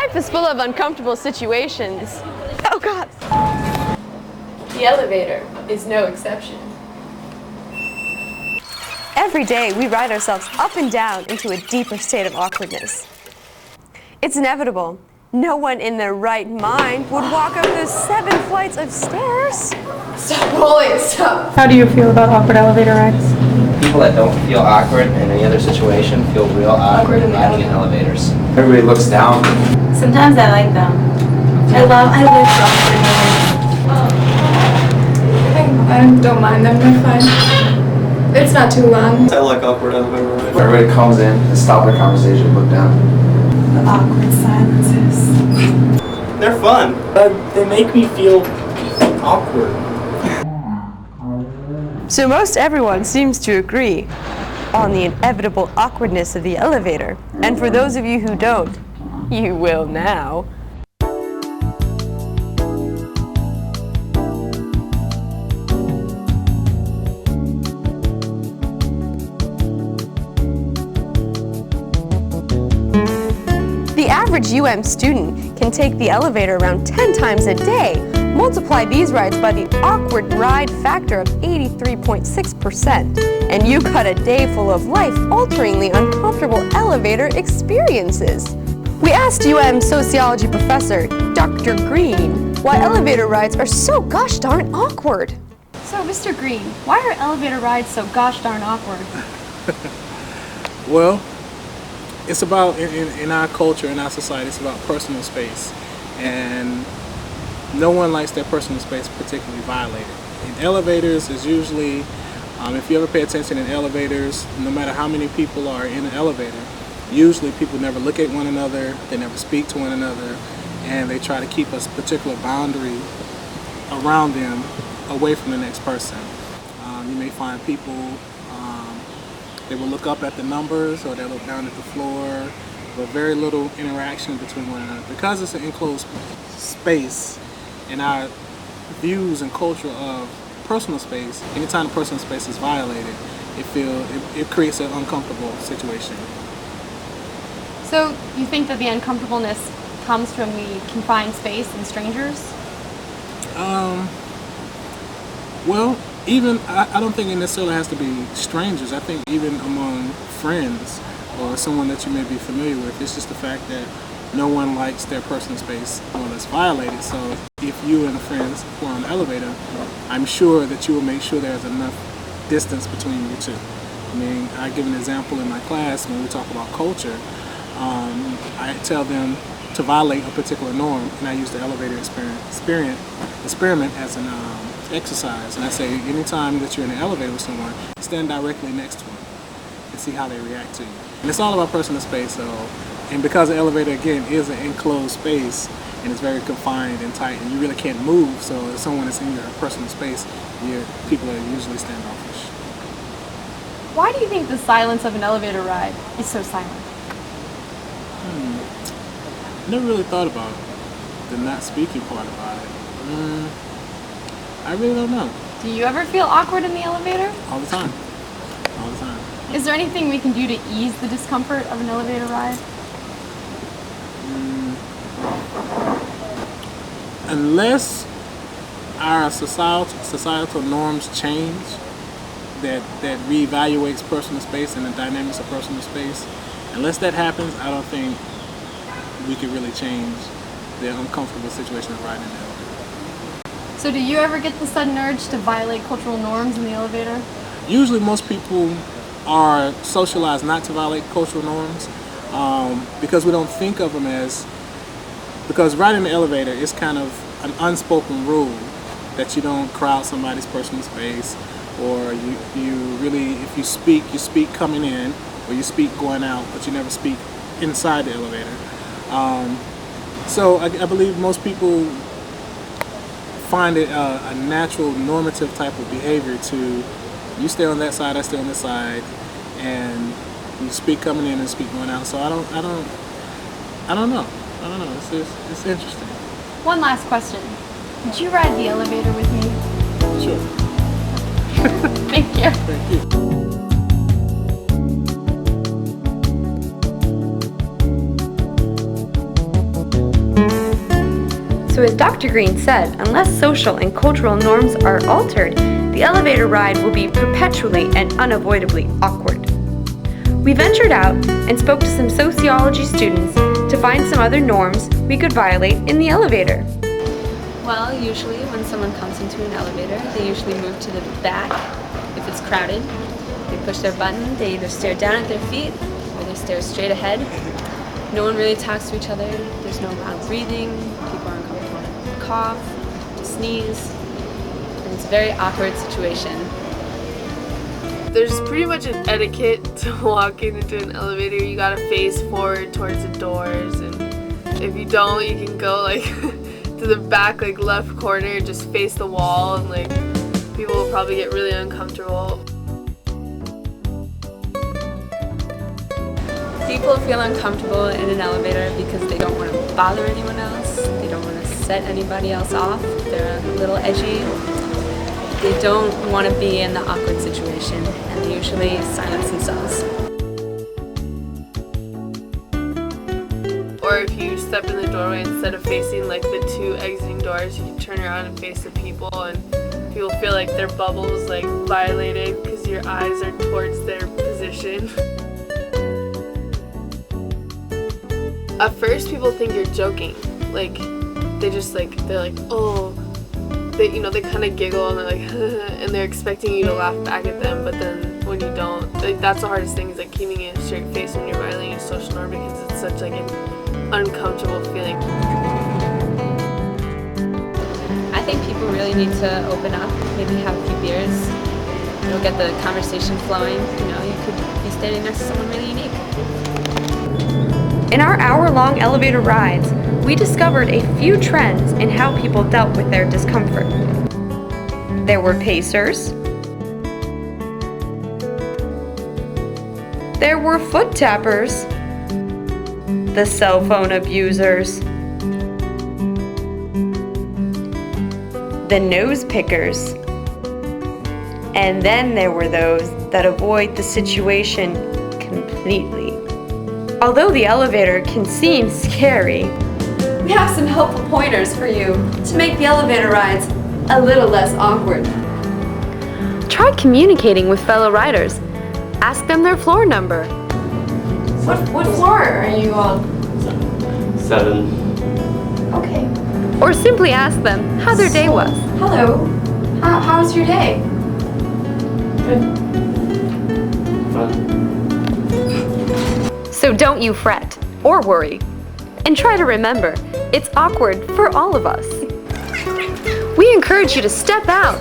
Life is full of uncomfortable situations. Oh God! The elevator is no exception. Every day we ride ourselves up and down into a deeper state of awkwardness. It's inevitable. No one in their right mind would walk up those 7 flights of stairs. Stop pulling, stop. How do you feel about awkward elevator rides? People that don't feel awkward in any other situation feel real awkward in riding in elevators. Everybody looks down. Sometimes I like them. I live for I don't mind them, they're fine. It's not too long. I like awkward elevator rides. Everybody comes in and stop their conversation, look down. the awkward silences. They're fun. They make me feel awkward. So most everyone seems to agree on the inevitable awkwardness of the elevator. And for those of you who don't, you will now. The average UM student can take the elevator around 10 times a day. Multiply these rides by the awkward ride factor of 83.6%, and you got a day full of life-alteringly uncomfortable elevator experiences. We asked UM sociology professor, Dr. Green, why elevator rides are so gosh darn awkward. So, Mr. Green, why are elevator rides so gosh darn awkward? Well, it's about, in our culture, in our society, it's about personal space. And no one likes their personal space particularly violated. In elevators, is usually, if you ever pay attention in elevators, no matter how many people are in an elevator, usually people never look at one another, they never speak to one another, and they try to keep a particular boundary around them away from the next person. You may find people, they will look up at the numbers or they'll look down at the floor, but very little interaction between one another. Because it's an enclosed space, in our views and culture of personal space, anytime personal space is violated, it creates an uncomfortable situation. So, you think that the uncomfortableness comes from the confined space and strangers? Well, even, I don't think it necessarily has to be strangers. I think even among friends or someone that you may be familiar with, it's just the fact that no one likes their personal space more or less violated. So if you and friends were on the elevator, I'm sure that you will make sure there's enough distance between you two. I mean, I give an example in my class when we talk about culture. I tell them to violate a particular norm, and I use the elevator experiment as an exercise. And I say, anytime that you're in an elevator with someone, stand directly next to them and see how they react to you. And it's all about personal space. And because the elevator, again, is an enclosed space and it's very confined and tight and you really can't move, so if someone is in your personal space, people are usually standoffish. Why do you think the silence of an elevator ride is so silent? Never really thought about the not speaking part about it. I really don't know. Do you ever feel awkward in the elevator? All the time. All the time. Is there anything we can do to ease the discomfort of an elevator ride? Unless our societal norms change, that reevaluates personal space and the dynamics of personal space, unless that happens, I don't think we could really change the uncomfortable situation of riding in the elevator. So do you ever get the sudden urge to violate cultural norms in the elevator? Usually most people are socialized not to violate cultural norms because we don't think of them as, because riding in the elevator is kind of an unspoken rule that you don't crowd somebody's personal space, or you really, if you speak coming in, or you speak going out, but you never speak inside the elevator. So I believe most people find it a natural normative type of behavior to, you stay on that side, I stay on this side, and you speak coming in and speak going out. So I don't know. It's interesting. One last question. Would you ride the elevator with me? Sure. Thank you. Thank you. So as Dr. Green said, unless social and cultural norms are altered, the elevator ride will be perpetually and unavoidably awkward. We ventured out and spoke to some sociology students to find some other norms we could violate in the elevator. Well, usually when someone comes into an elevator, they usually move to the back if it's crowded. They push their button, they either stare down at their feet or they stare straight ahead. No one really talks to each other. There's no loud breathing. People are uncomfortable to cough, to sneeze. And it's a very awkward situation. There's pretty much an etiquette to walking into an elevator. You gotta face forward towards the doors, and if you don't, you can go like to the back, like left corner, just face the wall, and like people will probably get really uncomfortable. People feel uncomfortable in an elevator because they don't want to bother anyone else. They don't want to set anybody else off. They're a little edgy. They don't want to be in the awkward situation, and they usually silence themselves. Or if you step in the doorway, instead of facing like the two exiting doors, you can turn around and face the people, and people feel like their bubble is like violated because your eyes are towards their position. At first, people think you're joking. Like, they're like, oh, they kind of giggle and they're like, and they're expecting you to laugh back at them. But then when you don't, like, that's the hardest thing, is like keeping a straight face when you're violating a social norm, because it's such like an uncomfortable feeling. I think people really need to open up, maybe have a few beers. It'll get the conversation flowing. You know, you could be standing next to someone really unique. In our hour-long elevator rides, we discovered a few trends in how people dealt with their discomfort. There were pacers. There were foot tappers. The cell phone abusers. The nose pickers. And then there were those that avoid the situation completely. Although the elevator can seem scary, we have some helpful pointers for you to make the elevator rides a little less awkward. Try communicating with fellow riders. Ask them their floor number. What floor are you on? 7. Okay. Or simply ask them how their day was. Hello. How's your day? Fun. So don't you fret or worry. And try to remember, it's awkward for all of us. We encourage you to step out,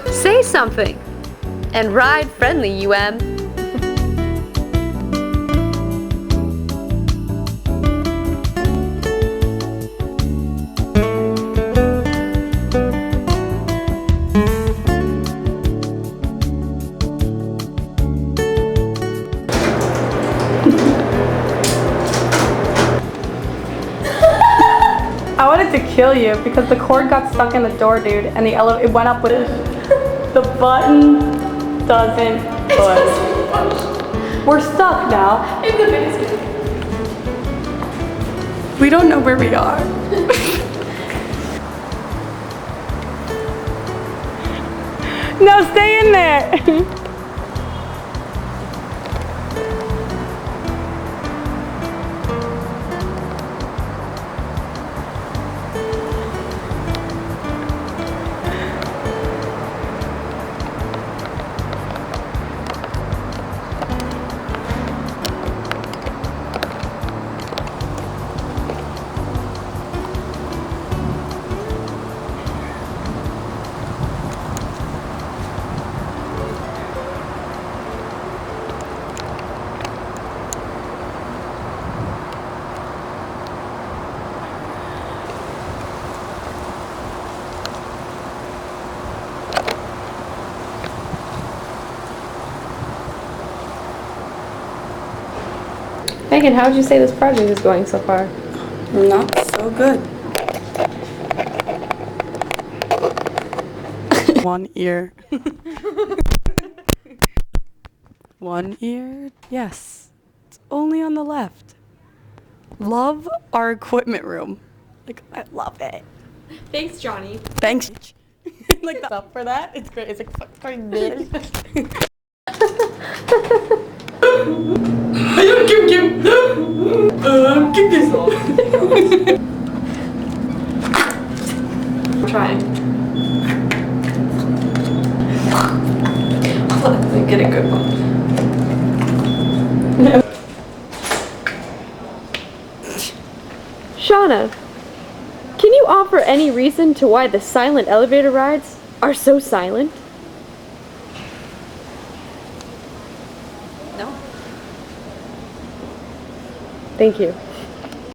say something, and ride friendly, UM. I wanted to kill you because the cord got stuck in the door, dude, and it went up with it. The button doesn't budge. We're stuck now. In the basement. We don't know where we are. No, stay in there. Megan, how would you say this project is going so far? Not so good. One ear. One ear? Yes. It's only on the left. Love our equipment room. Like, I love it. Thanks, Johnny. Thanks. Like the up for that. It's great. It's like fucking this. Try. Let's get a good one. Shauna, can you offer any reason to why the silent elevator rides are so silent? No? Thank you.